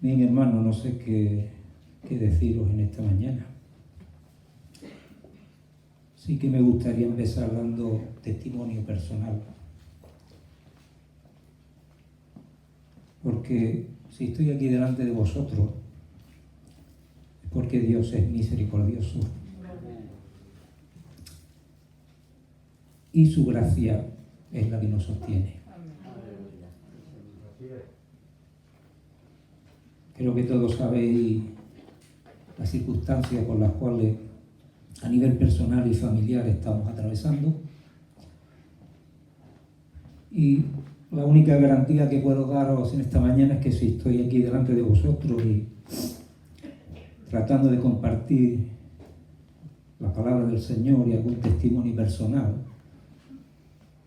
Bien, hermano, no sé qué deciros en esta mañana. Sí que me gustaría empezar dando testimonio personal. Porque si estoy aquí delante de vosotros, es porque Dios es misericordioso. Y su gracia es la que nos sostiene. Creo que todos sabéis las circunstancias por las cuales a nivel personal y familiar estamos atravesando. Y la única garantía que puedo daros en esta mañana es que si estoy aquí delante de vosotros y tratando de compartir la palabra del Señor y algún testimonio personal,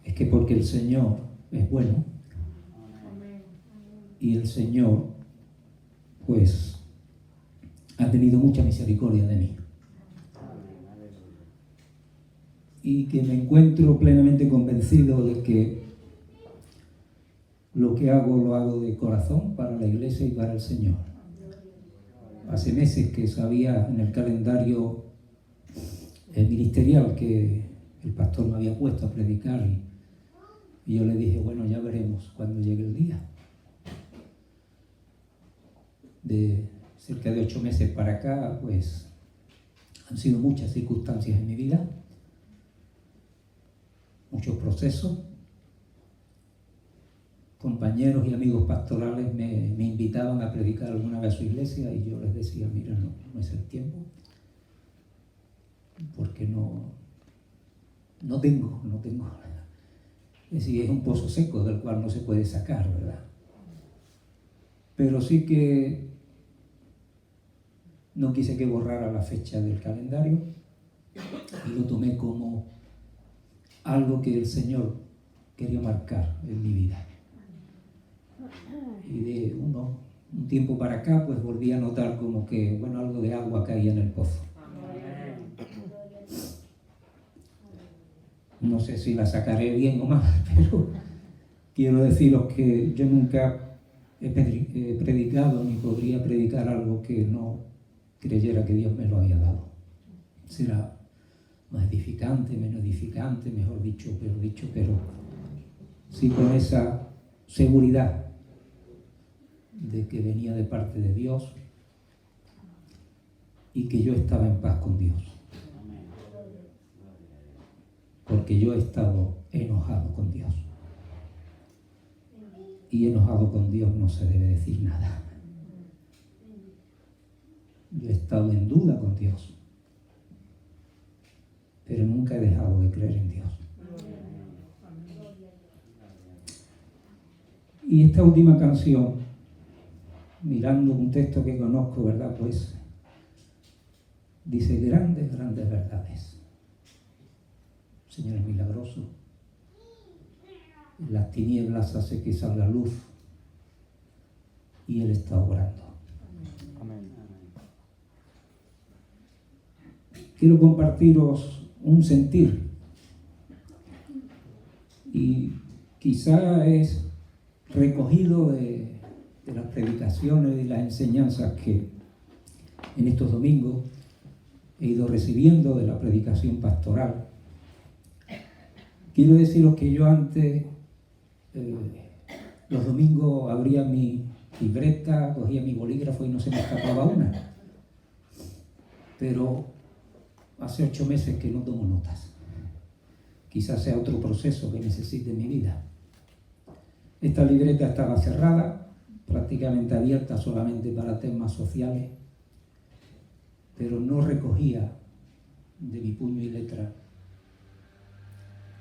es que porque el Señor es bueno y el Señor pues ha tenido mucha misericordia de mí. Y que me encuentro plenamente convencido de que lo que hago lo hago de corazón para la iglesia y para el Señor. Hace meses que sabía en el calendario ministerial que el pastor me había puesto a predicar y yo le dije, bueno, ya veremos cuando llegue el día. De cerca de 8 meses para acá, pues han sido muchas circunstancias en mi vida, muchos procesos. Compañeros y amigos pastorales me invitaban a predicar alguna vez a su iglesia y yo les decía, mira, no es el tiempo, porque no tengo. Es decir, es un pozo seco del cual no se puede sacar, ¿verdad? Pero sí que no quise que borrara la fecha del calendario y lo tomé como algo que el Señor quería marcar en mi vida. Y de un tiempo para acá, pues volví a notar como que, bueno, algo de agua caía en el pozo. No sé si la sacaré bien o mal, pero quiero deciros que yo nunca he predicado ni podría predicar algo que no creyera que Dios me lo había dado. Será más edificante, menos edificante, mejor dicho, peor dicho, pero sí con esa seguridad de que venía de parte de Dios y que yo estaba en paz con Dios. Porque yo he estado enojado con Dios. Y enojado con Dios no se debe decir nada. Yo he estado en duda con Dios. Pero nunca he dejado de creer en Dios. Y esta última canción, mirando un texto que conozco, ¿verdad? Pues dice grandes verdades. Señor es milagroso. En las tinieblas hace que salga luz y Él está obrando. Amén. Quiero compartiros un sentir y quizá es recogido de las predicaciones y las enseñanzas que en estos domingos he ido recibiendo de la predicación pastoral. Quiero deciros que yo antes, los domingos abría mi libreta, cogía mi bolígrafo y no se me escapaba una. Pero hace 8 meses que no tomo notas. Quizás sea otro proceso que necesite en mi vida. Esta libreta estaba cerrada, prácticamente abierta solamente para temas sociales, pero no recogía de mi puño y letra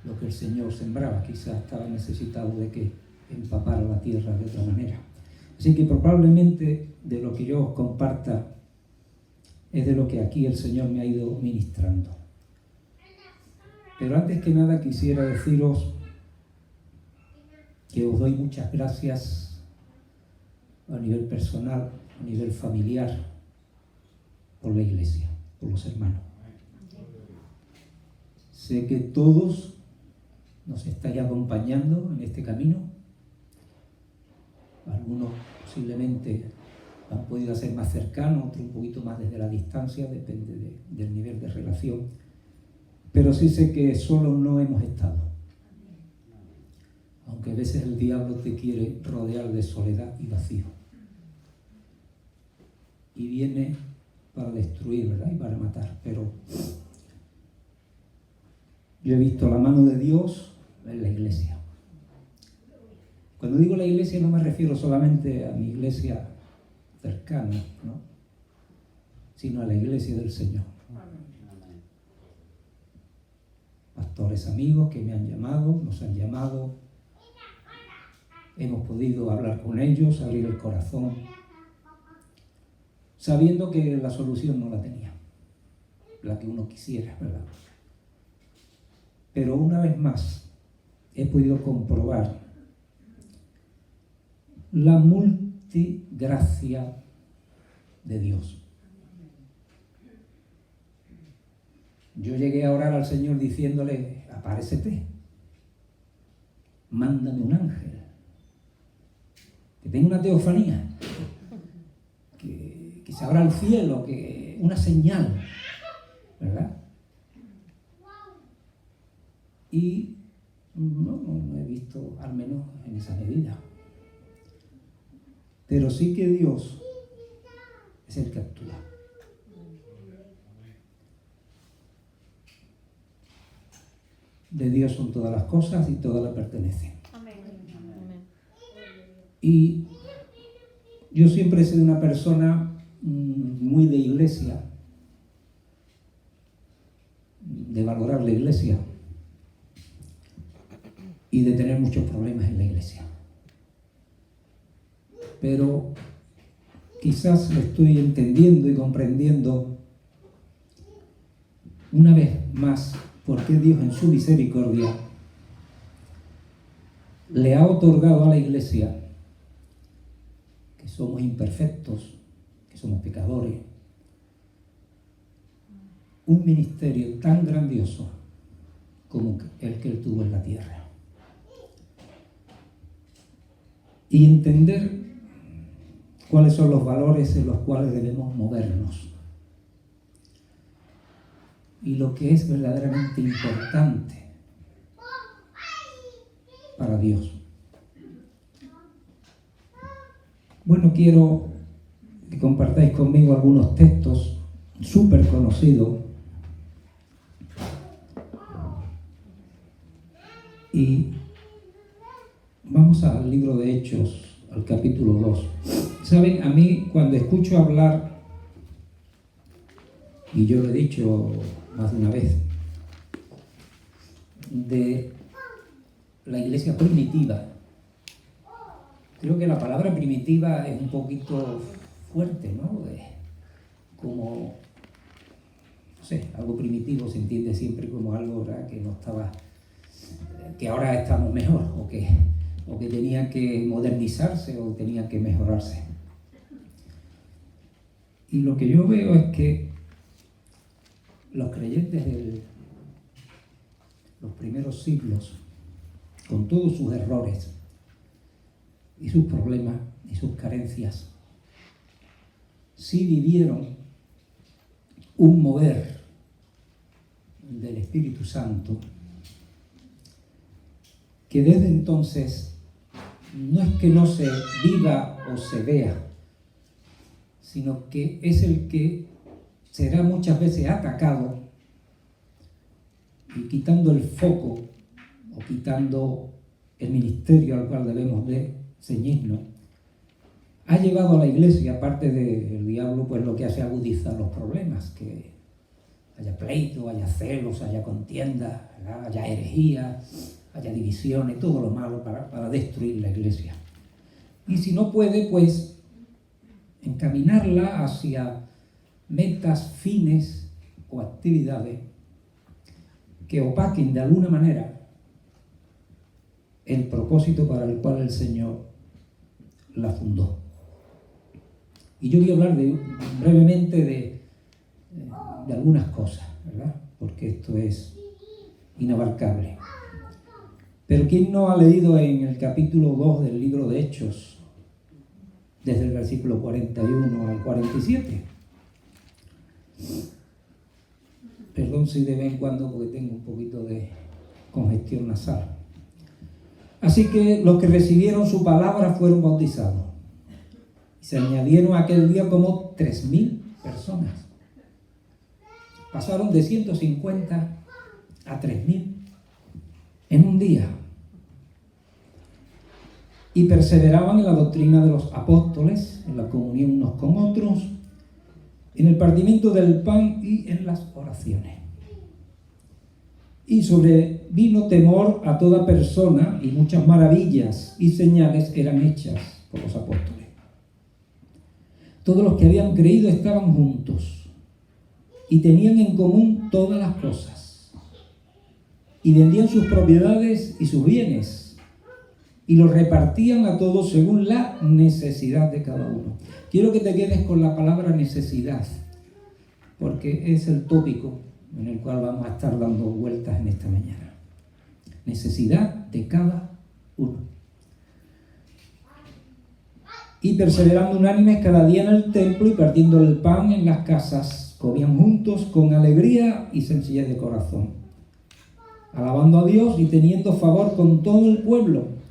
lo que el Señor sembraba. Quizás estaba necesitado de que empapara la tierra de otra manera. Así que probablemente de lo que yo os comparta es de lo que aquí el Señor me ha ido ministrando. Pero antes que nada quisiera deciros que os doy muchas gracias a nivel personal, a nivel familiar, por la iglesia, por los hermanos. Sé que todos nos estáis acompañando en este camino. Algunos posiblemente han podido hacer más cercanos, otros un poquito más desde la distancia, depende del nivel de relación. Pero sí sé que solo no hemos estado. Aunque a veces el diablo te quiere rodear de soledad y vacío. Y viene para destruir, ¿verdad? Y para matar. Pero yo he visto la mano de Dios en la iglesia. Cuando digo la iglesia no me refiero solamente a mi iglesia cercana, ¿no? Sino a la iglesia del Señor. Pastores amigos que me han llamado, nos han llamado, hemos podido hablar con ellos, abrir el corazón, sabiendo que la solución no la tenía, la que uno quisiera, ¿verdad? Pero una vez más he podido comprobar la multigracia de Dios. Yo llegué a orar al Señor diciéndole: apárecete, mándame un ángel, que tenga una teofanía, que se abra el cielo, que una señal, ¿verdad? Y no he visto, al menos en esa medida. Pero sí que Dios es el que actúa. De Dios son todas las cosas y todas le pertenecen. Amén. Y yo siempre he sido una persona muy de iglesia, de valorar la iglesia y de tener muchos problemas en la iglesia. Pero quizás lo estoy entendiendo y comprendiendo una vez más por qué Dios en su misericordia le ha otorgado a la iglesia, que somos imperfectos, que somos pecadores, un ministerio tan grandioso como el que Él tuvo en la tierra. Y entender cuáles son los valores en los cuales debemos movernos. Y lo que es verdaderamente importante para Dios. Bueno, quiero que compartáis conmigo algunos textos súper conocidos. Y vamos al libro de Hechos, al capítulo 2. Saben, a mí cuando escucho hablar, y yo lo he dicho más de una vez, de la iglesia primitiva, creo que la palabra primitiva es un poquito fuerte, ¿no? Como, no sé, algo primitivo se entiende siempre como algo, ¿verdad?, que no estaba, que ahora estamos mejor, o que tenía que modernizarse o tenía que mejorarse. Y lo que yo veo es que los creyentes de los primeros siglos, con todos sus errores y sus problemas y sus carencias, sí vivieron un mover del Espíritu Santo que desde entonces no es que no se viva o se vea, sino que es el que será muchas veces atacado y quitando el foco o quitando el ministerio al cual debemos de ceñirnos, ha llevado a la iglesia, aparte del diablo, pues lo que hace agudizar los problemas, que haya pleito, haya celos, haya contienda, haya herejía, haya divisiones, todo lo malo para destruir la iglesia. Y si no puede, pues encaminarla hacia metas, fines o actividades que opaquen de alguna manera el propósito para el cual el Señor la fundó. Y yo voy a hablar brevemente de algunas cosas, ¿verdad? Porque esto es inabarcable. Pero ¿quién no ha leído en el capítulo 2 del libro de Hechos desde el versículo 41 al 47. Perdón si de vez en cuando, porque tengo un poquito de congestión nasal. Así que los que recibieron su palabra fueron bautizados. Y se añadieron aquel día como 3.000 personas. Pasaron de 150 a 3.000 en un día. Y perseveraban en la doctrina de los apóstoles, en la comunión unos con otros, en el partimiento del pan y en las oraciones. Y sobrevino temor a toda persona, y muchas maravillas y señales eran hechas por los apóstoles. Todos los que habían creído estaban juntos y tenían en común todas las cosas, y vendían sus propiedades y sus bienes y los repartían a todos según la necesidad de cada uno. Quiero que te quedes con la palabra necesidad, porque es el tópico en el cual vamos a estar dando vueltas en esta mañana. Necesidad de cada uno. Y perseverando unánimes cada día en el templo y partiendo el pan en las casas, comían juntos con alegría y sencillez de corazón, alabando a Dios y teniendo favor con todo el pueblo.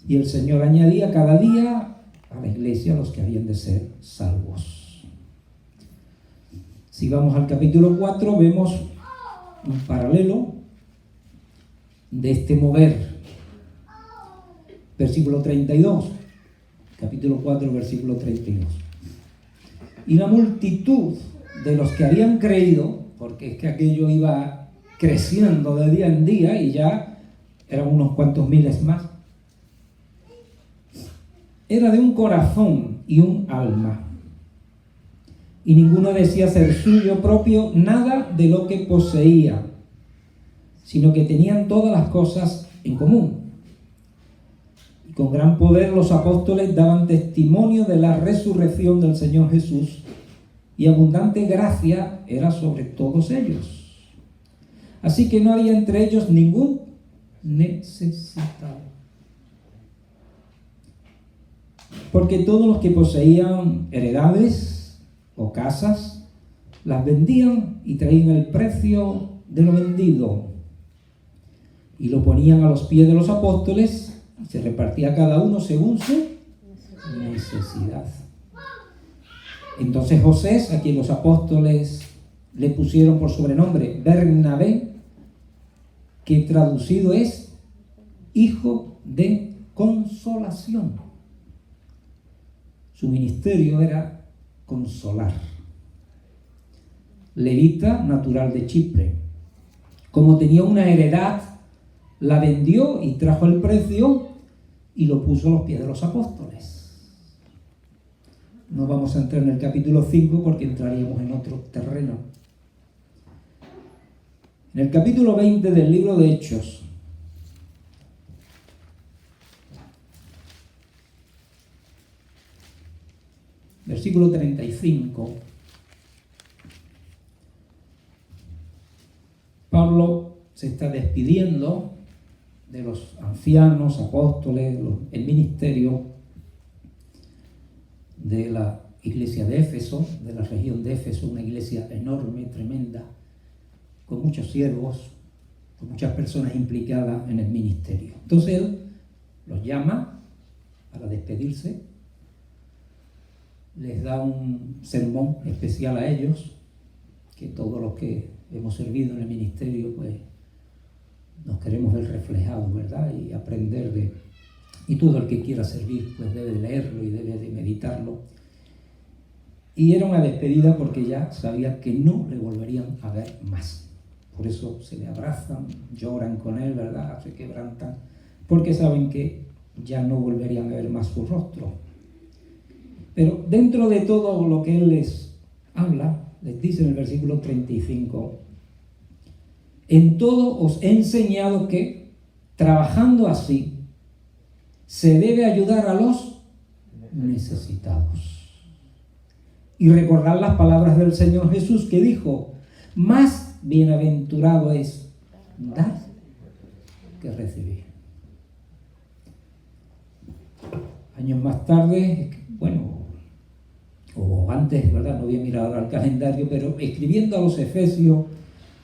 Y el Señor añadía cada día a la iglesia los que habían de ser salvos. Si vamos al capítulo 4, vemos un paralelo de este mover. Versículo 32. Capítulo 4, versículo 32. Y la multitud de los que habían creído, porque es que aquello iba creciendo de día en día y ya eran unos cuantos miles más, era de un corazón y un alma. Y ninguno decía ser suyo propio nada de lo que poseía, sino que tenían todas las cosas en común. Y con gran poder los apóstoles daban testimonio de la resurrección del Señor Jesús, y abundante gracia era sobre todos ellos. Así que no había entre ellos ningún necesitado, porque todos los que poseían heredades o casas las vendían y traían el precio de lo vendido y lo ponían a los pies de los apóstoles, y se repartía cada uno según su necesidad. Entonces José, a quien los apóstoles le pusieron por sobrenombre Bernabé, que traducido es hijo de consolación. Su ministerio era consolar. Levita, natural de Chipre. Como tenía una heredad, la vendió y trajo el precio y lo puso a los pies de los apóstoles. No vamos a entrar en el capítulo 5 porque entraríamos en otro terreno. En el capítulo 20 del libro de Hechos, versículo 35, Pablo se está despidiendo de los ancianos, apóstoles, el ministerio de la iglesia de Éfeso, de la región de Éfeso, una iglesia enorme, tremenda, con muchos siervos, con muchas personas implicadas en el ministerio. Entonces él los llama para despedirse, les da un sermón especial a ellos, que todos los que hemos servido en el ministerio, pues nos queremos ver reflejados, ¿verdad? Y aprender de... Y todo el que quiera servir, pues debe de leerlo y debe de meditarlo. Y era una despedida porque ya sabía que no le volverían a ver más. Por eso se le abrazan, lloran con él, ¿verdad? Se quebrantan, porque saben que ya no volverían a ver más su rostro. Pero dentro de todo lo que él les habla, les dice en el versículo 35, en todo os he enseñado que, trabajando así, se debe ayudar a los necesitados. Y recordar las palabras del Señor Jesús que dijo, más bienaventurado es dar que recibir. Años más tarde bueno, o antes, ¿verdad? No había mirado al calendario, pero escribiendo a los Efesios,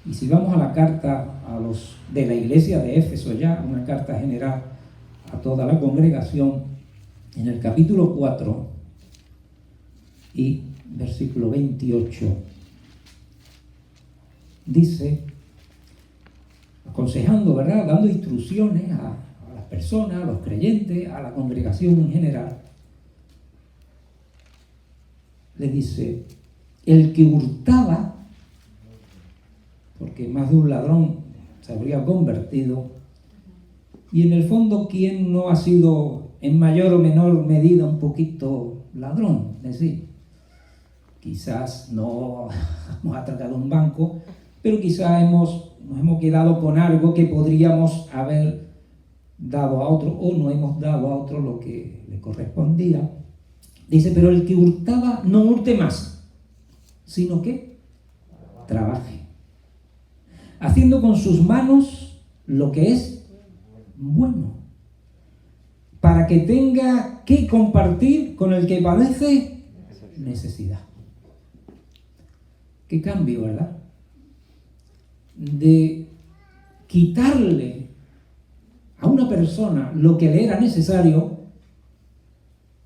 y si vamos a la carta a los de la iglesia de Éfeso ya, una carta general a toda la congregación, en el capítulo 4 y versículo 28, dice, aconsejando, ¿verdad? Dando instrucciones a las personas, a los creyentes, a la congregación en general, le dice, el que hurtaba, porque más de un ladrón se habría convertido, y en el fondo, ¿quién no ha sido en mayor o menor medida un poquito ladrón? Es decir, quizás no hemos atracado un banco, pero quizás nos hemos quedado con algo que podríamos haber dado a otro, o no hemos dado a otro lo que le correspondía. Dice, pero el que hurtaba no hurte más, sino que trabaje, haciendo con sus manos lo que es bueno, para que tenga que compartir con el que padece necesidad. Qué cambio, ¿verdad? De quitarle a una persona lo que le era necesario,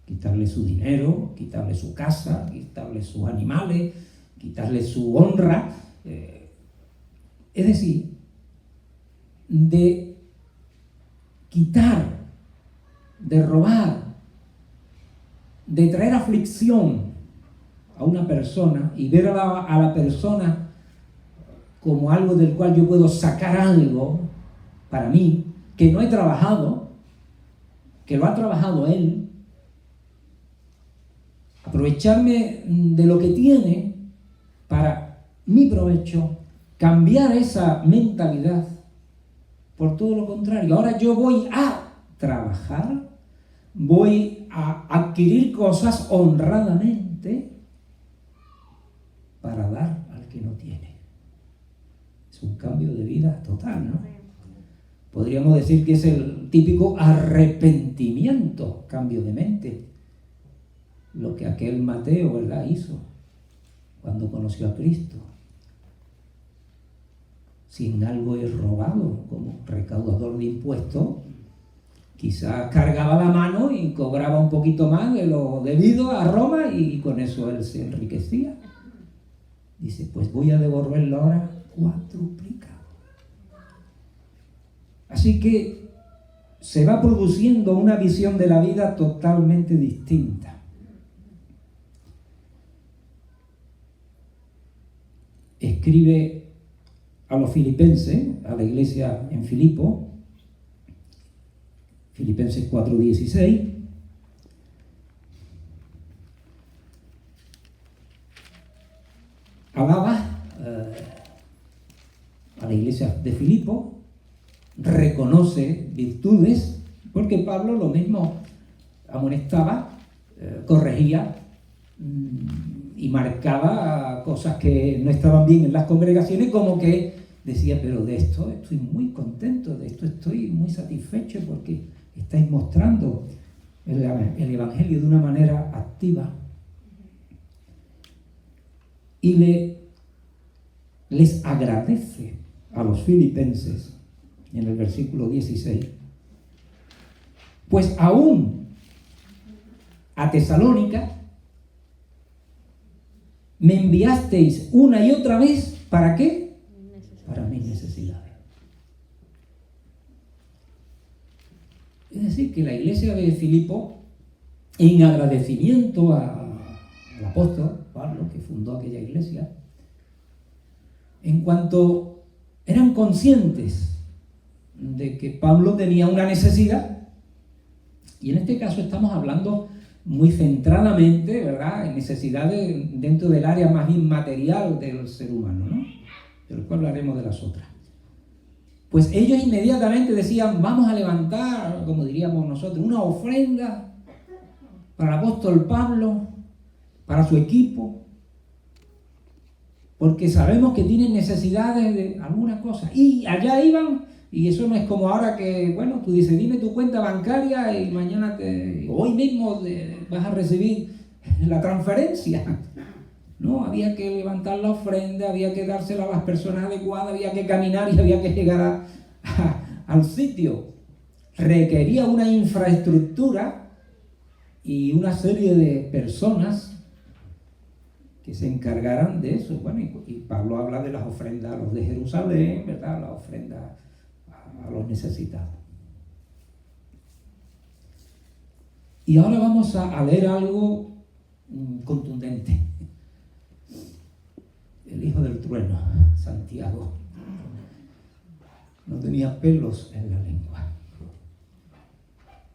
quitarle su dinero, quitarle su casa, quitarle sus animales, quitarle su honra, es decir, de quitar, de robar, de traer aflicción a una persona y ver a la persona como algo del cual yo puedo sacar algo para mí, que no he trabajado, que lo ha trabajado él, aprovecharme de lo que tiene para mi provecho, cambiar esa mentalidad por todo lo contrario. Ahora yo voy a trabajar, voy a adquirir cosas honradamente para dar al que no tiene. Es un cambio de vida total, ¿no? Podríamos decir que es el típico arrepentimiento, cambio de mente. Lo que aquel Mateo, ¿verdad?, hizo cuando conoció a Cristo. Si en algo es robado como recaudador de impuestos, quizás cargaba la mano y cobraba un poquito más de lo debido a Roma y con eso él se enriquecía. Dice, pues voy a devolverlo ahora cuadruplicado. Así que se va produciendo una visión de la vida totalmente distinta. Escribe a los filipenses, a la iglesia en Filipo, Filipenses 4:16, alaba a la iglesia de Filipo, reconoce virtudes, porque Pablo lo mismo amonestaba, corregía y marcaba cosas que no estaban bien en las congregaciones, como que decía, pero de esto estoy muy contento, de esto estoy muy satisfecho porque estáis mostrando el Evangelio de una manera activa. Y les agradece a los filipenses, en el versículo 16, pues aún a Tesalónica me enviasteis una y otra vez, ¿para qué? Para mis necesidades. Es decir, que la iglesia de Filipo, en agradecimiento al apóstol Pablo, que fundó aquella iglesia, en cuanto eran conscientes de que Pablo tenía una necesidad, y en este caso estamos hablando muy centradamente, ¿verdad?, en necesidades dentro del área más inmaterial del ser humano, ¿no?, del cual hablaremos de las otras. Pues ellos inmediatamente decían, vamos a levantar, como diríamos nosotros, una ofrenda para el apóstol Pablo, para su equipo, porque sabemos que tienen necesidades de alguna cosa. Y allá iban Y eso no es como ahora que, bueno, tú dices, dime tu cuenta bancaria y mañana hoy mismo vas a recibir la transferencia. No, había que levantar la ofrenda, había que dársela a las personas adecuadas, había que caminar y había que llegar al sitio. Requería una infraestructura y una serie de personas que se encargaran de eso. Bueno, y Pablo habla de las ofrendas a los de Jerusalén, ¿verdad? Las ofrendas a los necesitados. Y ahora vamos a leer algo contundente. El hijo del trueno, Santiago, no tenía pelos en la lengua.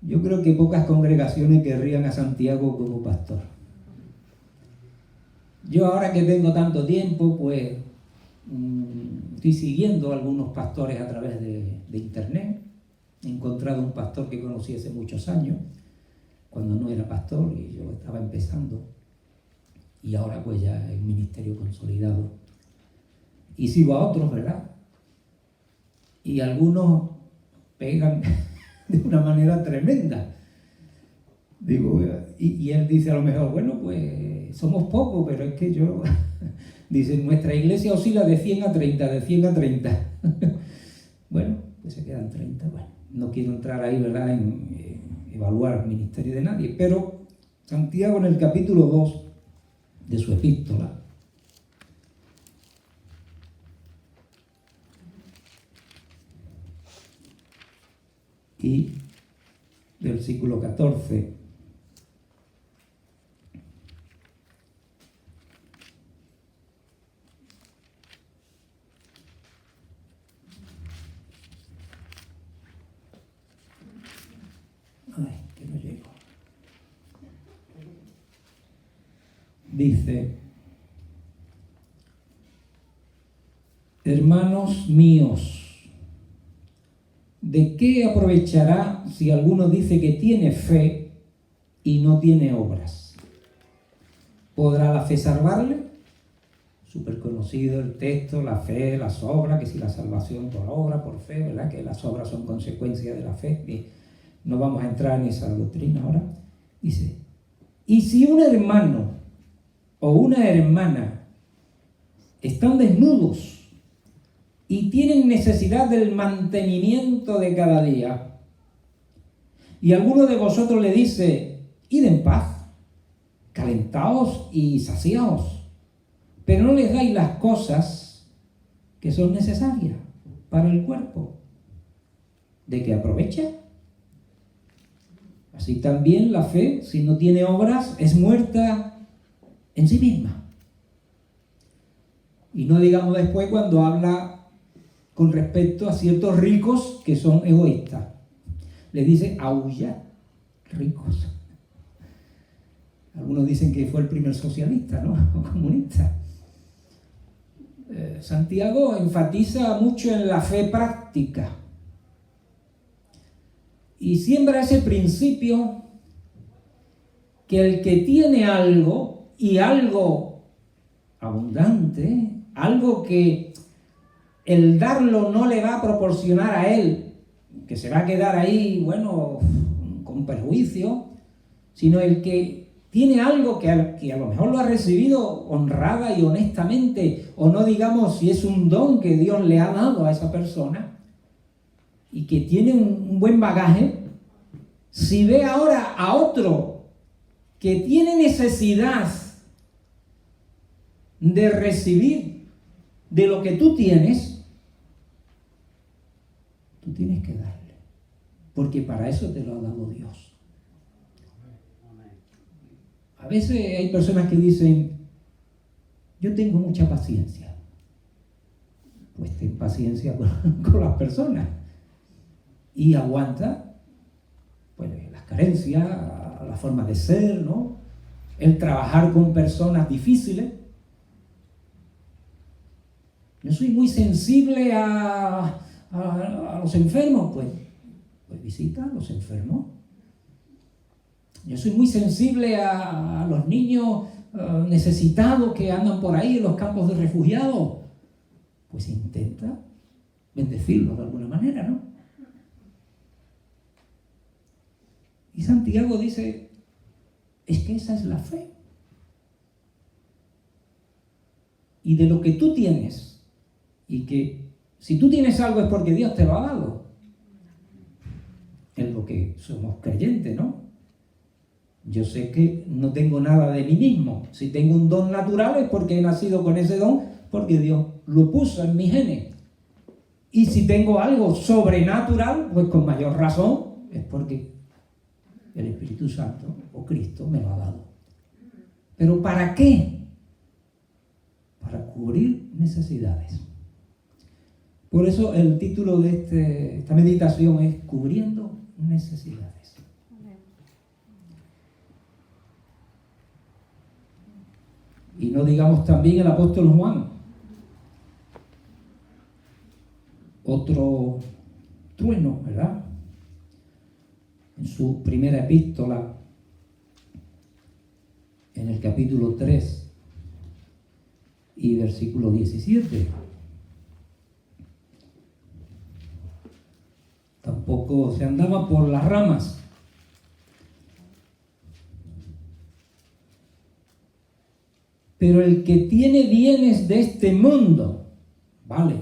Yo creo que pocas congregaciones querrían a Santiago como pastor. Yo ahora que tengo tanto tiempo, pues estoy siguiendo a algunos pastores a través de internet. He encontrado un pastor que conocí hace muchos años, cuando no era pastor y yo estaba empezando. Y ahora pues ya es ministerio consolidado. Y sigo a otros, ¿verdad? Y algunos pegan de una manera tremenda. Digo, y él dice a lo mejor, bueno, pues somos pocos, pero es que yo... Dice, nuestra iglesia oscila de 100 a 30, de 100 a 30. Bueno, pues se quedan 30. Bueno, no quiero entrar ahí, ¿verdad?, en evaluar el ministerio de nadie, pero Santiago en el capítulo 2 de su epístola, y versículo 14, que no llego. Dice: hermanos míos, ¿de qué aprovechará si alguno dice que tiene fe y no tiene obras? ¿Podrá la fe salvarle? Súper conocido el texto, la fe, las obras, que si la salvación por obra, por fe, ¿verdad? Que las obras son consecuencia de la fe. Bien, no vamos a entrar en esa doctrina ahora. Dice, y si un hermano o una hermana están desnudos y tienen necesidad del mantenimiento de cada día, y alguno de vosotros le dice, id en paz, calentaos y saciaos, pero no les dais las cosas que son necesarias para el cuerpo, ¿de qué aprovecha? Así también la fe, si no tiene obras, es muerta en sí misma. Y no digamos después cuando habla con respecto a ciertos ricos que son egoístas. Les dice, aulla, ricos. Algunos dicen que fue el primer socialista, ¿no? O comunista. Santiago enfatiza mucho en la fe práctica y siembra ese principio que el que tiene algo, y algo abundante, algo que el darlo no le va a proporcionar a él, que se va a quedar ahí, bueno, con perjuicio, sino el que tiene algo que a lo mejor lo ha recibido honrada y honestamente, o no digamos si es un don que Dios le ha dado a esa persona, y que tiene un buen bagaje, si ve ahora a otro que tiene necesidad de recibir de lo que tú tienes que darle, porque para eso te lo ha dado Dios. A veces hay personas que dicen, yo tengo mucha paciencia. Pues ten paciencia con las personas y aguanta pues las carencias, la forma de ser, ¿no? El trabajar con personas difíciles. Yo soy muy sensible a los enfermos, pues visita a los enfermos. Yo soy muy sensible a los niños necesitados que andan por ahí en los campos de refugiados. Pues intenta bendecirlos de alguna manera, ¿no? Y Santiago dice, es que esa es la fe. Y de lo que tú tienes, y que si tú tienes algo es porque Dios te lo ha dado, en lo que somos creyentes, ¿no? Yo sé que no tengo nada de mí mismo. Si tengo un don natural es porque he nacido con ese don, porque Dios lo puso en mis genes. Y si tengo algo sobrenatural, pues con mayor razón es porque el Espíritu Santo o Cristo me lo ha dado. ¿Pero para qué? Para cubrir necesidades. Por eso el título de esta meditación es Cubriendo necesidades. Y no digamos también el apóstol Juan, otro trueno, ¿verdad? En su primera epístola, en el capítulo 3 y versículo 17. Tampoco se andaba por las ramas. Pero el que tiene bienes de este mundo, vale,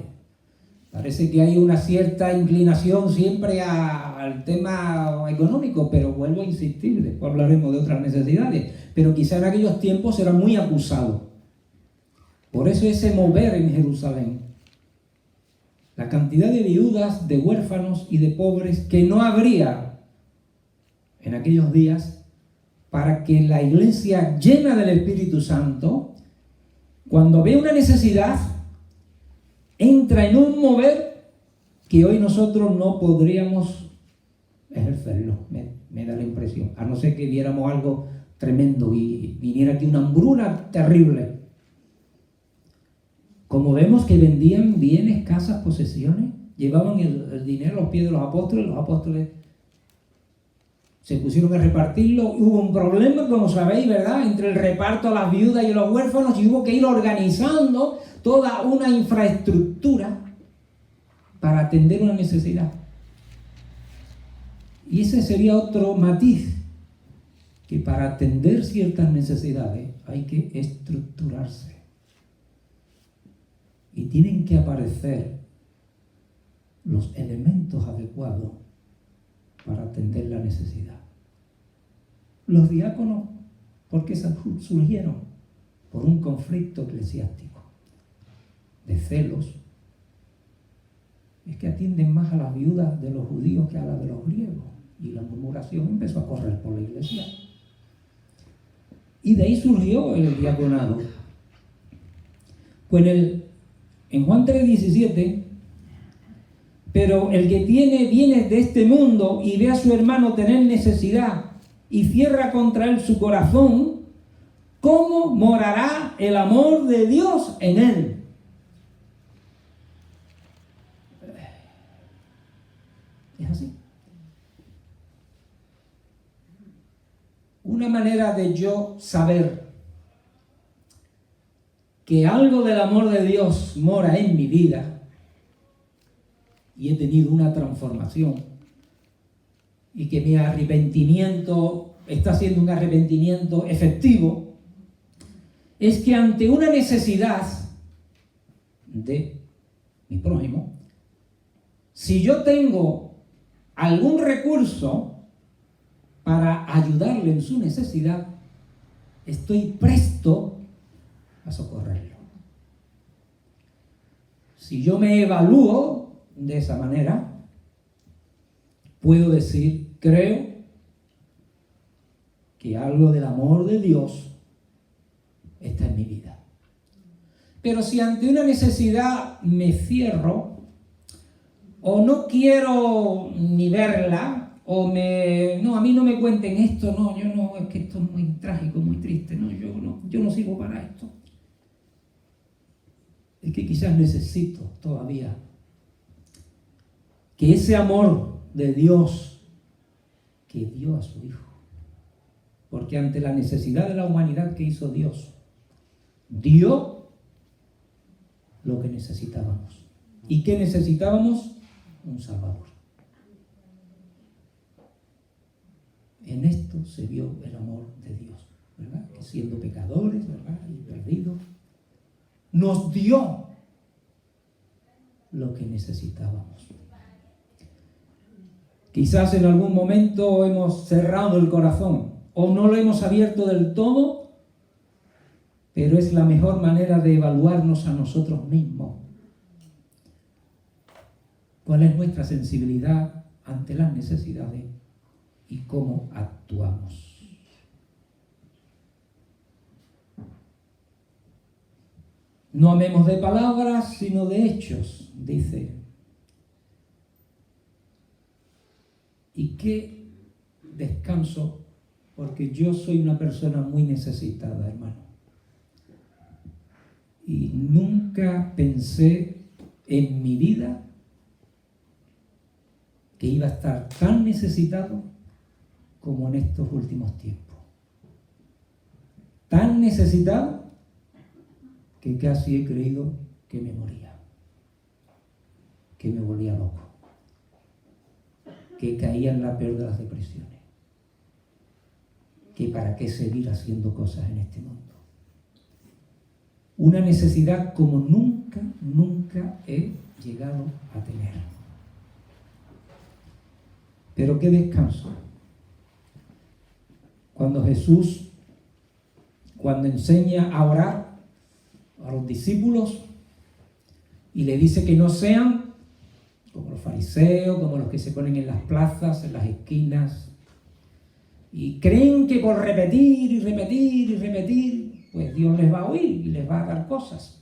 parece que hay una cierta inclinación siempre al tema económico, pero vuelvo a insistir, después hablaremos de otras necesidades, pero quizá en aquellos tiempos era muy acusado. Por eso ese mover en Jerusalén, la cantidad de viudas, de huérfanos y de pobres que no habría en aquellos días para que la iglesia llena del Espíritu Santo, cuando ve una necesidad, entra en un mover que hoy nosotros no podríamos ejercerlo, me da la impresión, a no ser que viéramos algo tremendo y viniera aquí una hambruna terrible. Como vemos que vendían bienes, casas, posesiones, llevaban el dinero a los pies de los apóstoles se pusieron a repartirlo, hubo un problema, como sabéis, ¿verdad?, entre el reparto a las viudas y a los huérfanos, y hubo que ir organizando toda una infraestructura para atender una necesidad. Y ese sería otro matiz, que para atender ciertas necesidades hay que estructurarse. Y tienen que aparecer los elementos adecuados para atender la necesidad. Los diáconos, ¿por qué surgieron? Por un conflicto eclesiástico, de celos. Es que atienden más a las viudas de los judíos que a las de los griegos. Y la murmuración empezó a correr por la iglesia. Y de ahí surgió el diaconado. Pues en Juan 3:17, pero el que tiene bienes de este mundo y ve a su hermano tener necesidad y cierra contra él su corazón, ¿cómo morará el amor de Dios en él? Es así. Una manera de yo saber que algo del amor de Dios mora en mi vida y he tenido una transformación y que mi arrepentimiento está siendo un arrepentimiento efectivo, es que ante una necesidad de mi prójimo, si yo tengo algún recurso para ayudarle en su necesidad, estoy presto a socorrerlo. Si yo me evalúo de esa manera, puedo decir, creo que algo del amor de Dios está en mi vida. Pero si ante una necesidad me cierro, o no quiero ni verla, o no, a mí no me cuenten esto, no, yo no, es que esto es muy trágico, muy triste, no, yo no sirvo para esto. Es que quizás necesito todavía que ese amor de Dios que dio a su Hijo, porque ante la necesidad de la humanidad que hizo Dios, dio lo que necesitábamos. ¿Y qué necesitábamos? Un Salvador. En esto se vio el amor de Dios, ¿verdad? Que siendo pecadores, ¿verdad? Y perdidos, nos dio lo que necesitábamos. Quizás en algún momento hemos cerrado el corazón o no lo hemos abierto del todo, pero es la mejor manera de evaluarnos a nosotros mismos. ¿Cuál es nuestra sensibilidad ante las necesidades y cómo actuamos? No amemos de palabras, sino de hechos, dice. ¿Y qué descanso? Porque yo soy una persona muy necesitada, hermano. Y nunca pensé en mi vida que iba a estar tan necesitado como en estos últimos tiempos. Tan necesitado que casi he creído que me moría, que me volvía loco, que caía en la peor de las depresiones, que para qué seguir haciendo cosas en este mundo. Una necesidad como nunca he llegado a tener. Pero qué descanso. Cuando Jesús, cuando enseña a orar a los discípulos y le dice que no sean como los fariseos, como los que se ponen en las plazas, en las esquinas, y creen que por repetir y repetir y repetir, pues Dios les va a oír y les va a dar cosas.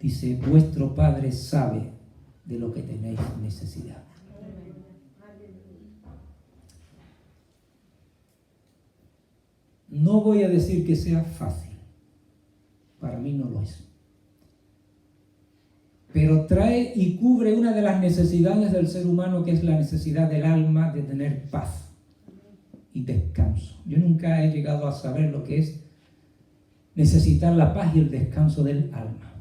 Dice, vuestro Padre sabe de lo que tenéis necesidad. No voy a decir que sea fácil, para mí no lo es. Pero trae y cubre una de las necesidades del ser humano, que es la necesidad del alma de tener paz y descanso. Yo nunca he llegado a saber lo que es necesitar la paz y el descanso del alma.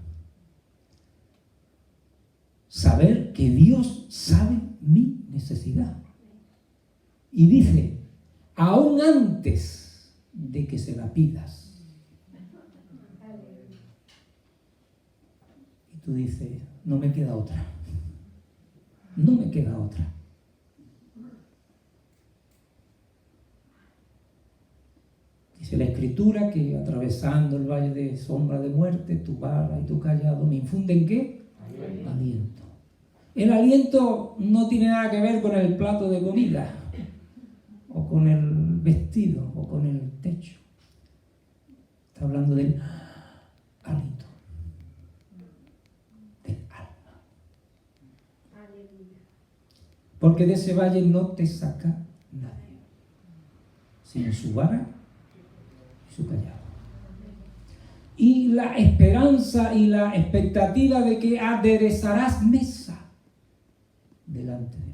Saber que Dios sabe mi necesidad. Y dice, aún antes de que se la pidas. Y tú dices, no me queda otra. No me queda otra. Dice la Escritura que atravesando el valle de sombra de muerte, tu vara y tu callado me infunden ¿qué? Aliento. El aliento no tiene nada que ver con el plato de comida, o con el vestido, o con el techo. Está hablando del hálito, del alma. Porque de ese valle no te saca nadie, sino su vara y su callado. Y la esperanza y la expectativa de que aderezarás mesa delante de mí.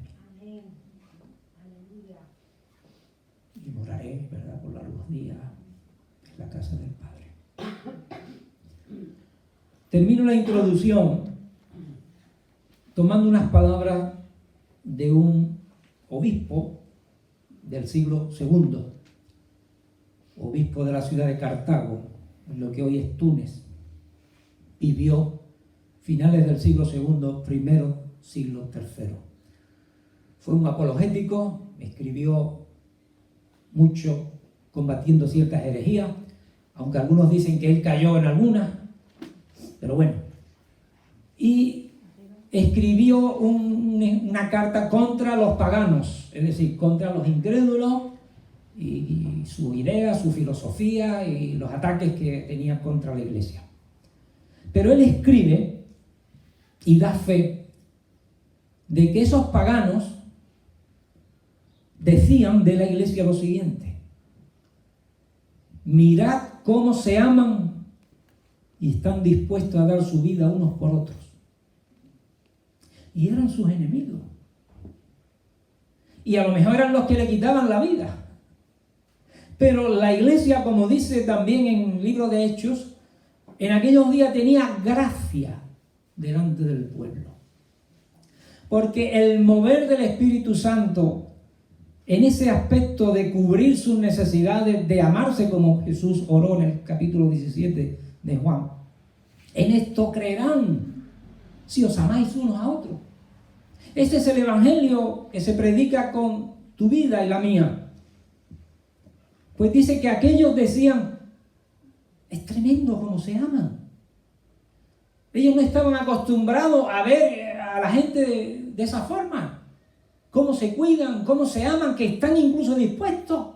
Y moraré, ¿verdad?, por largos días en la casa del Padre. Termino la introducción tomando unas palabras de un obispo del siglo II, obispo de la ciudad de Cartago, en lo que hoy es Túnez. Vivió finales del siglo II, primero siglo III. Fue un apologético, escribió mucho combatiendo ciertas herejías, aunque algunos dicen que él cayó en algunas, pero bueno. Y escribió una carta contra los paganos, es decir, contra los incrédulos, y su idea, su filosofía y los ataques que tenía contra la iglesia. Pero él escribe y da fe de que esos paganos decían de la iglesia lo siguiente: mirad cómo se aman y están dispuestos a dar su vida unos por otros. Y eran sus enemigos. Y a lo mejor eran los que le quitaban la vida. Pero la iglesia, como dice también en el libro de Hechos, en aquellos días tenía gracia delante del pueblo. Porque el mover del Espíritu Santo en ese aspecto de cubrir sus necesidades, de amarse como Jesús oró en el capítulo 17 de Juan, en esto creerán si os amáis unos a otros. Este es el evangelio que se predica con tu vida y la mía. Pues dice que aquellos decían, es tremendo cómo se aman. Ellos no estaban acostumbrados a ver a la gente de esa forma. Cómo se cuidan, cómo se aman, que están incluso dispuestos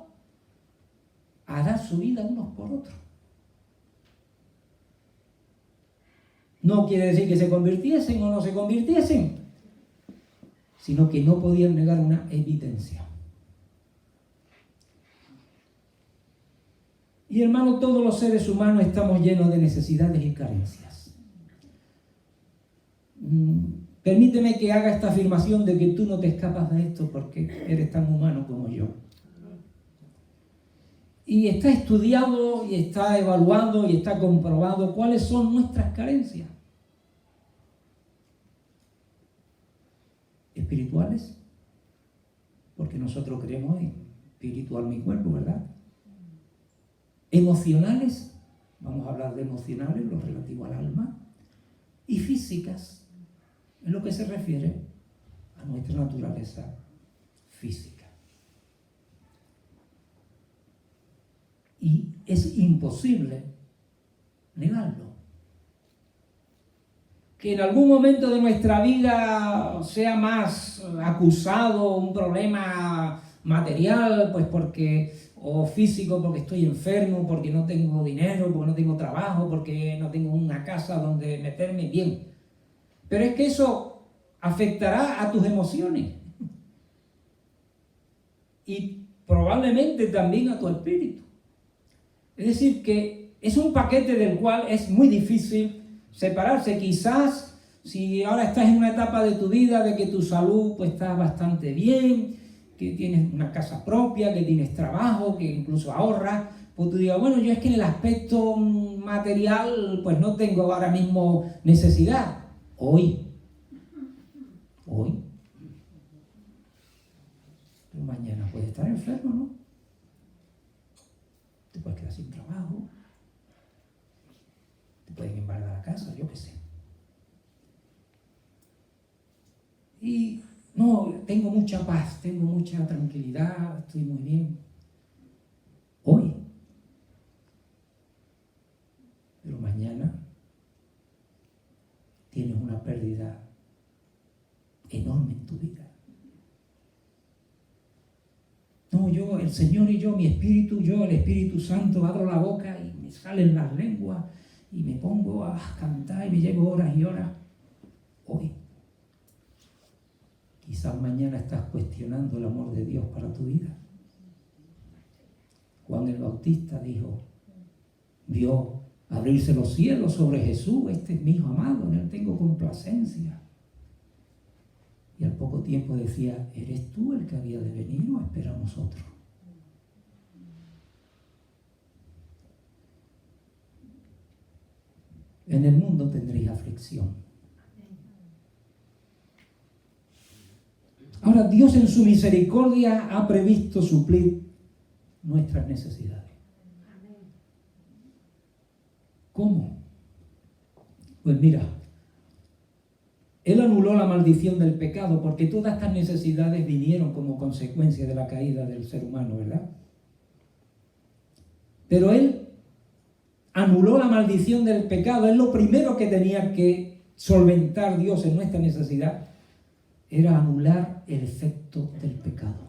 a dar su vida unos por otros. No quiere decir que se convirtiesen o no se convirtiesen, sino que no podían negar una evidencia. Y hermano, todos los seres humanos estamos llenos de necesidades y carencias. Permíteme que haga esta afirmación de que tú no te escapas de esto porque eres tan humano como yo. Y está estudiado y está evaluado y está comprobado cuáles son nuestras carencias. Espirituales, porque nosotros creemos en espiritual mi cuerpo, ¿verdad? Emocionales, vamos a hablar de emocionales, lo relativo al alma, y físicas, en lo que se refiere a nuestra naturaleza física. Y es imposible negarlo. Que en algún momento de nuestra vida sea más acusado un problema material, pues o físico, porque estoy enfermo, porque no tengo dinero, porque no tengo trabajo, porque no tengo una casa donde meterme bien. Pero es que eso afectará a tus emociones y probablemente también a tu espíritu. Es decir, que es un paquete del cual es muy difícil separarse. Quizás si ahora estás en una etapa de tu vida de que tu salud pues está bastante bien, que tienes una casa propia, que tienes trabajo, que incluso ahorras, pues tú digas, bueno, yo es que en el aspecto material pues no tengo ahora mismo necesidad. Hoy. Pero mañana puedes estar enfermo, ¿no? Te puedes quedar sin trabajo. Te pueden embargar la casa, yo qué sé. Y no, tengo mucha paz, tengo mucha tranquilidad, estoy muy bien. Hoy. Pero mañana tienes una pérdida enorme en tu vida. No, el Señor y yo, mi espíritu, el Espíritu Santo, abro la boca y me salen las lenguas y me pongo a cantar y me llevo horas y horas. Hoy. Quizás mañana estás cuestionando el amor de Dios para tu vida. Juan el Bautista vio abrirse los cielos sobre Jesús, este es mi hijo amado, en él tengo complacencia. Y al poco tiempo decía, ¿eres tú el que había de venir o esperamos otro? En el mundo tendréis aflicción. Ahora, Dios en su misericordia ha previsto suplir nuestras necesidades. ¿Cómo? Pues mira, Él anuló la maldición del pecado porque todas estas necesidades vinieron como consecuencia de la caída del ser humano, ¿verdad? Pero Él anuló la maldición del pecado. Es lo primero que tenía que solventar Dios en nuestra necesidad. Era anular el efecto del pecado,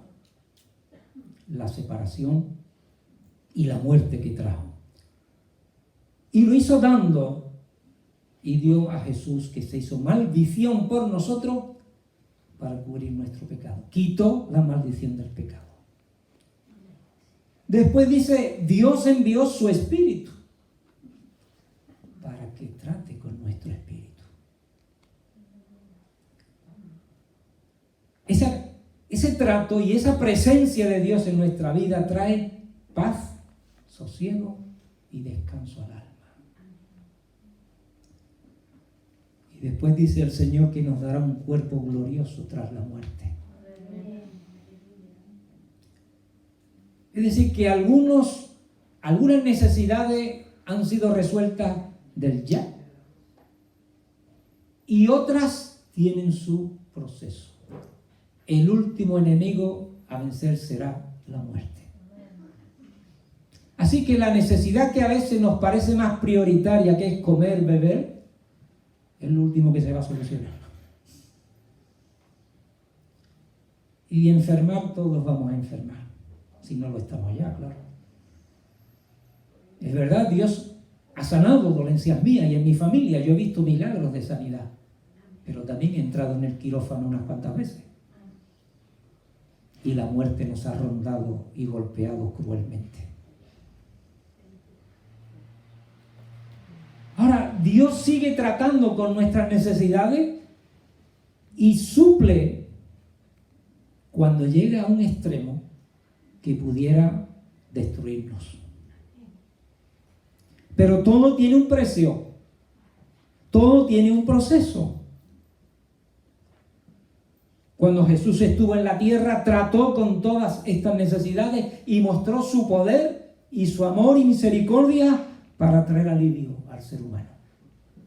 la separación y la muerte que trajo. Y lo hizo dando y dio a Jesús, que se hizo maldición por nosotros para cubrir nuestro pecado. Quitó la maldición del pecado. Después dice, Dios envió su Espíritu para que trate con nuestro espíritu. Ese trato y esa presencia de Dios en nuestra vida trae paz, sosiego y descanso al alma. Y después dice el Señor que nos dará un cuerpo glorioso tras la muerte. Es decir, que algunas necesidades han sido resueltas del ya y otras tienen su proceso. El último enemigo a vencer será la muerte. Así que la necesidad que a veces nos parece más prioritaria, que es comer, beber, es lo último que se va a solucionar. Y enfermar, todos vamos a enfermar. Si no lo estamos ya, claro. Es verdad, Dios ha sanado dolencias mías y en mi familia. Yo he visto milagros de sanidad. Pero también he entrado en el quirófano unas cuantas veces. Y la muerte nos ha rondado y golpeado cruelmente. Ahora, Dios sigue tratando con nuestras necesidades y suple cuando llega a un extremo que pudiera destruirnos. Pero todo tiene un precio, todo tiene un proceso. Cuando Jesús estuvo en la tierra, trató con todas estas necesidades y mostró su poder y su amor y misericordia para traer alivio al ser humano,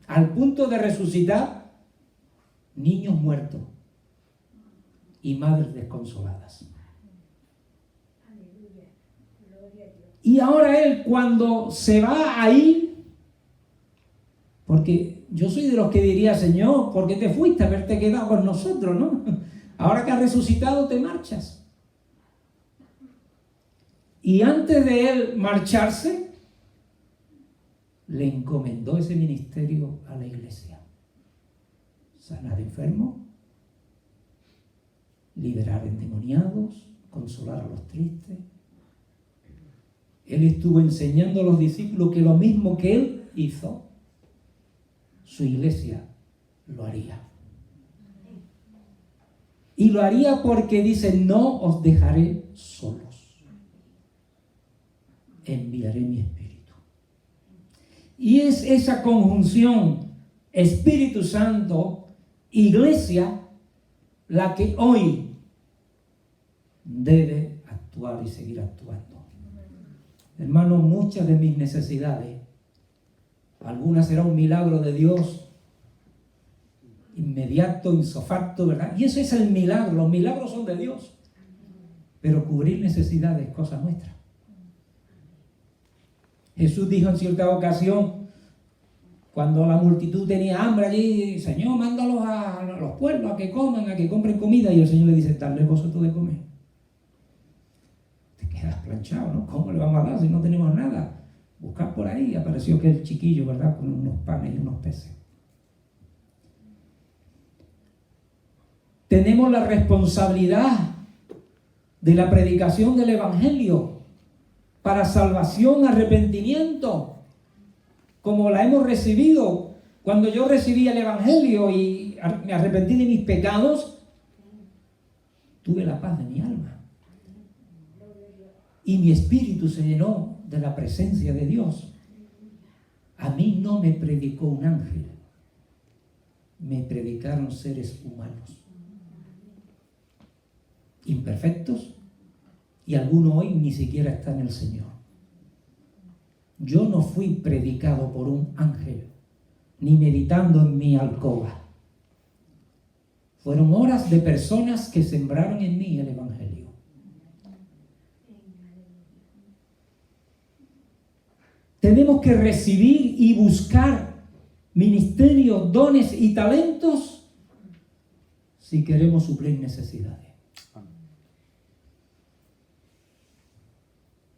al punto de resucitar niños muertos y madres desconsoladas. Y ahora Él, cuando se va a ir, porque yo soy de los que diría, Señor, ¿por qué te fuiste? Haberte quedado con nosotros, ¿no? Ahora que has resucitado te marchas. Y antes de Él marcharse, le encomendó ese ministerio a la iglesia. Sanar enfermos, liberar endemoniados, consolar a los tristes. Él estuvo enseñando a los discípulos que lo mismo que Él hizo, su iglesia lo haría. Y lo haría porque dice, no os dejaré solos. Enviaré mi Espíritu. Y es esa conjunción Espíritu Santo, iglesia, la que hoy debe actuar y seguir actuando. Hermanos, muchas de mis necesidades, algunas será un milagro de Dios, inmediato, insofacto, ¿verdad? Y eso es el milagro, los milagros son de Dios. Pero cubrir necesidades es cosa nuestra. Jesús dijo en cierta ocasión, cuando la multitud tenía hambre allí, Señor, mándalos a los pueblos a que coman, a que compren comida. Y el Señor le dice, dadle vosotros de comer. Te quedas planchado, ¿no? ¿Cómo le vamos a dar si no tenemos nada? Buscar por ahí. Apareció aquel chiquillo, ¿verdad? Con unos panes y unos peces. Tenemos la responsabilidad de la predicación del Evangelio para salvación, arrepentimiento, como la hemos recibido. Cuando yo recibí el Evangelio y me arrepentí de mis pecados, tuve la paz de mi alma. Y mi espíritu se llenó de la presencia de Dios. A mí no me predicó un ángel, me predicaron seres humanos. Imperfectos, y alguno hoy ni siquiera está en el Señor. Yo no fui predicado por un ángel, ni meditando en mi alcoba. Fueron horas de personas que sembraron en mí el Evangelio. Tenemos que recibir y buscar ministerios, dones y talentos si queremos suplir necesidades.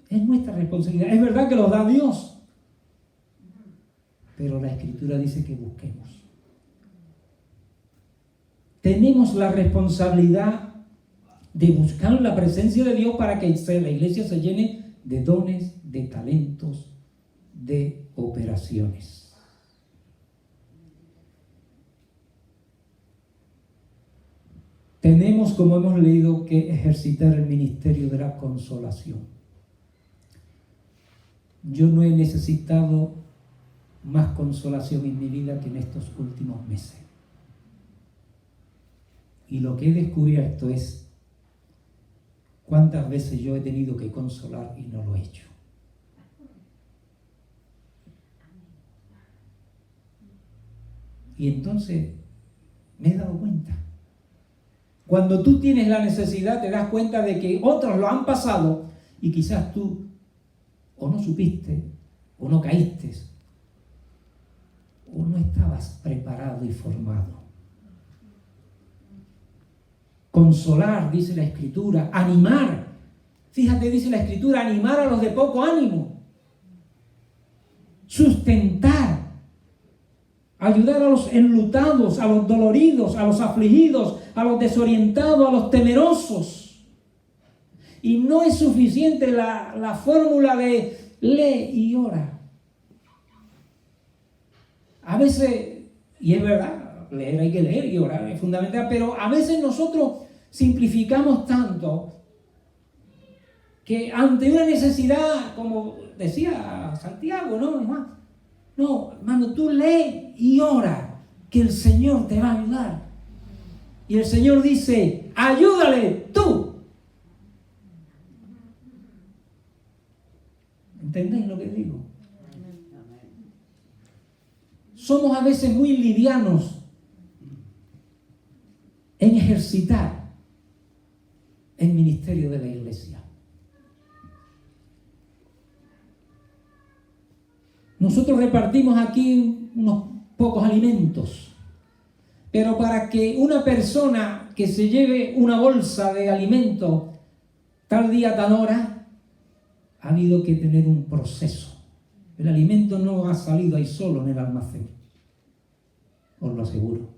Es nuestra responsabilidad. Es verdad que los da Dios, pero la Escritura dice que busquemos. Tenemos la responsabilidad de buscar la presencia de Dios para que la iglesia se llene de dones, de talentos, de operaciones. Tenemos, como hemos leído, que ejercitar el ministerio de la consolación. Yo no he necesitado más consolación en mi vida que en estos últimos meses. Y lo que he descubierto es cuántas veces yo he tenido que consolar y no lo he hecho. Y entonces me he dado cuenta. Cuando tú tienes la necesidad, te das cuenta de que otros lo han pasado y quizás tú o no supiste, o no caíste, o no estabas preparado y formado. Consolar, dice la Escritura, animar. Fíjate, dice la Escritura, animar a los de poco ánimo. Sustentar. Ayudar a los enlutados, a los doloridos, a los afligidos, a los desorientados, a los temerosos. Y no es suficiente la fórmula de lee y ora. A veces, y es verdad, leer hay que leer y orar es fundamental, pero a veces nosotros simplificamos tanto que ante una necesidad, como decía Santiago, no, hermano, tú lee y ora, que el Señor te va a ayudar. Y el Señor dice, ayúdale tú. ¿Entendéis lo que digo? Somos a veces muy livianos en ejercitar el ministerio de la iglesia. Nosotros repartimos aquí unos pocos alimentos, pero para que una persona que se lleve una bolsa de alimento tal día, tal hora, ha habido que tener un proceso. El alimento no ha salido ahí solo en el almacén, os lo aseguro.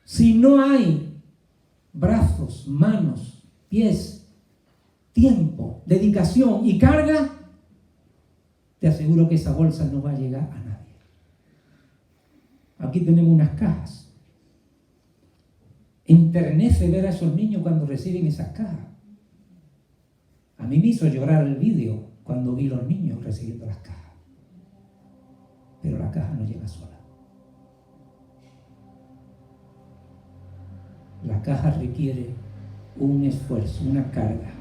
Si no hay brazos, manos, pies, tiempo, dedicación y carga, te aseguro que esa bolsa no va a llegar a nadie. Aquí tenemos unas cajas. Enternece ver a esos niños cuando reciben esas cajas. A mí me hizo llorar el vídeo cuando vi los niños recibiendo las cajas. Pero la caja no llega sola. La caja requiere un esfuerzo, una carga.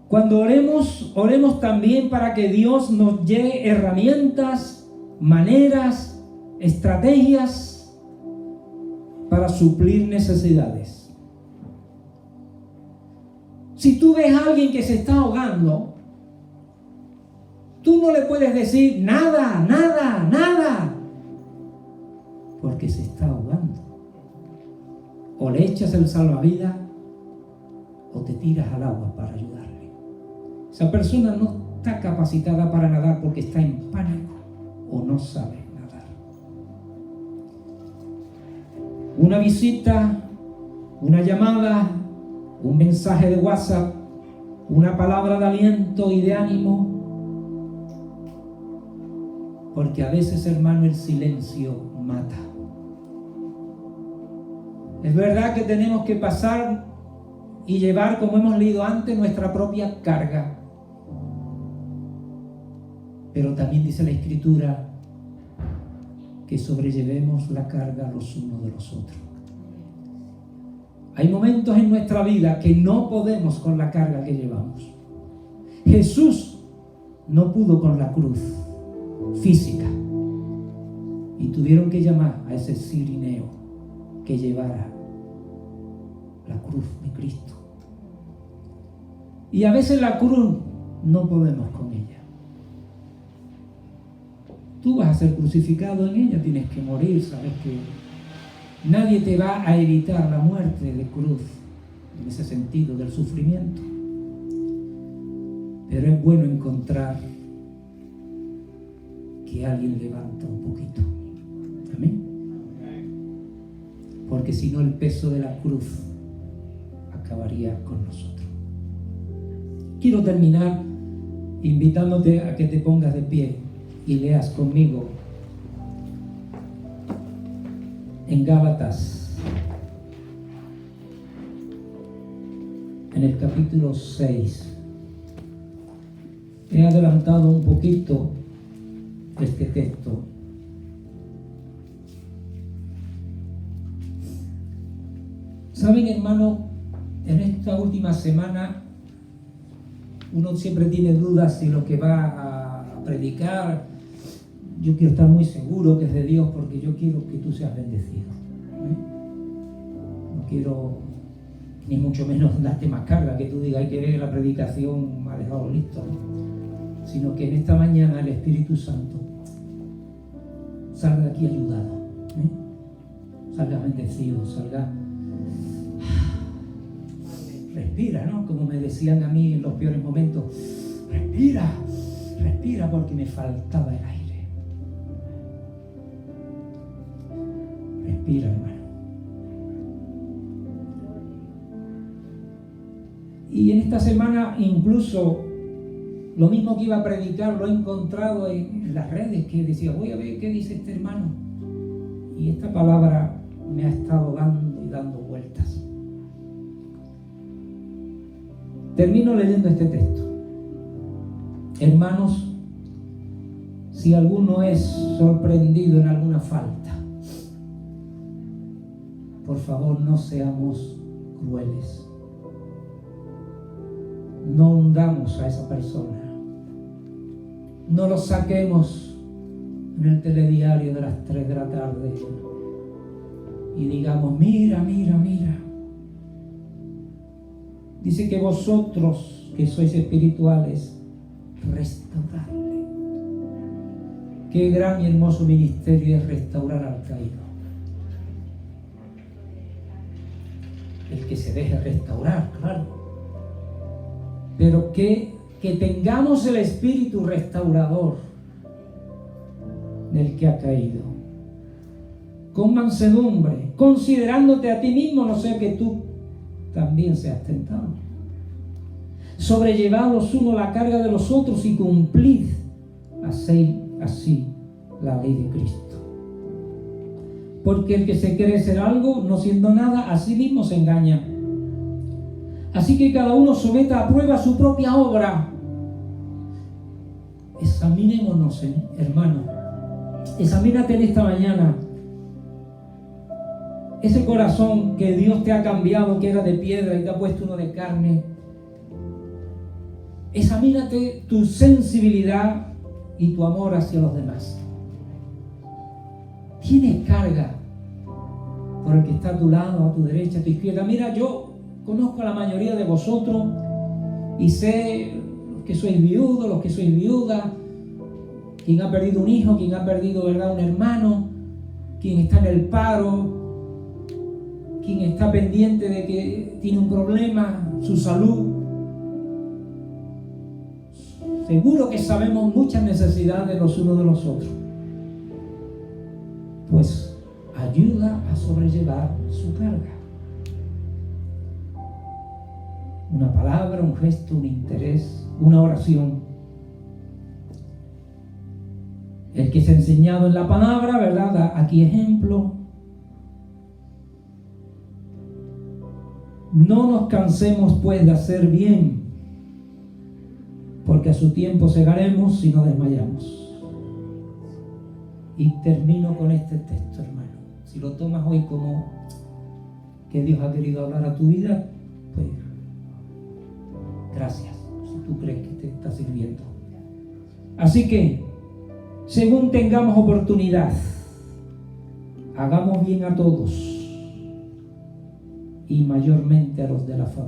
Cuando oremos también para que Dios nos dé herramientas, maneras, estrategias para suplir necesidades. Si tú ves a alguien que se está ahogando, tú no le puedes decir nada, porque se está ahogando. O le echas el salvavidas o te tiras al agua para ayudarle. Esa persona no está capacitada para nadar porque está en pánico o no sabe nadar. Una visita, una llamada, un mensaje de WhatsApp, una palabra de aliento y de ánimo. Porque a veces, hermano, el silencio mata. Es verdad que tenemos que pasar y llevar, como hemos leído antes, nuestra propia carga. Pero también dice la Escritura que sobrellevemos la carga los unos de los otros. Hay momentos en nuestra vida que no podemos con la carga que llevamos. Jesús no pudo con la cruz física y tuvieron que llamar a ese cirineo que llevara la cruz de Cristo. Y a veces la cruz no podemos con ella. Tú vas a ser crucificado en ella, tienes que morir, sabes que nadie te va a evitar la muerte de cruz, en ese sentido del sufrimiento. Pero es bueno encontrar que alguien levanta un poquito. Amén. Porque si no, el peso de la cruz acabaría con nosotros. Quiero terminar invitándote a que te pongas de pie y leas conmigo en Gálatas, en el capítulo 6. He adelantado un poquito este texto. Saben, hermano, en esta última semana uno siempre tiene dudas si lo que va a predicar. Yo quiero estar muy seguro que es de Dios, porque yo quiero que tú seas bendecido. No quiero ni mucho menos darte más carga, que tú digas hay que ver la predicación, me ha dejado listo, ¿no? Sino que en esta mañana el Espíritu Santo salga de aquí ayudado, salga bendecido, salga, respira, ¿no? Como me decían a mí en los peores momentos, respira, respira, porque me faltaba el aire. Respira, hermano. Y en esta semana incluso lo mismo que iba a predicar lo he encontrado en las redes, que decía, voy a ver qué dice este hermano. Y esta palabra me ha estado dando y dando vueltas. Termino leyendo este texto. Hermanos, si alguno es sorprendido en alguna falta, por favor no seamos crueles. No hundamos a esa persona. No lo saquemos en el telediario de las 3 de la tarde y digamos, mira, mira, mira. Dice que vosotros, que sois espirituales, restaurarle. Qué gran y hermoso ministerio es restaurar al caído. El que se deje restaurar, claro. Pero que tengamos el espíritu restaurador del que ha caído, con mansedumbre, considerándote a ti mismo, no sea que tú también seas tentado. Sobrellevados uno la carga de los otros y cumplid así la ley de Cristo. Porque el que se cree ser algo, no siendo nada, a sí mismo se engaña. Así que cada uno someta a prueba su propia obra. Examinémonos, hermano. Examínate en esta mañana. Ese corazón que Dios te ha cambiado, que era de piedra y te ha puesto uno de carne. Examínate tu sensibilidad y tu amor hacia los demás. ¿Tienes carga por el que está a tu lado, a tu derecha, a tu izquierda? Mira, yo conozco a la mayoría de vosotros y sé los que sois viudos, los que sois viudas, quien ha perdido un hijo, quien ha perdido, ¿verdad?, un hermano, quien está en el paro, quien está pendiente de que tiene un problema, su salud. Seguro que sabemos muchas necesidades los unos de los otros. Pues ayuda a sobrellevar su carga. Una palabra, un gesto, un interés, una oración. El que se ha enseñado en la palabra, ¿verdad?, da aquí ejemplo. No nos cansemos pues de hacer bien, porque a su tiempo segaremos si no desmayamos. Y termino con este texto, hermano. Si lo tomas hoy como que Dios ha querido hablar a tu vida, pues gracias, si tú crees que te está sirviendo. Así que, según tengamos oportunidad, hagamos bien a todos y mayormente a los de la familia.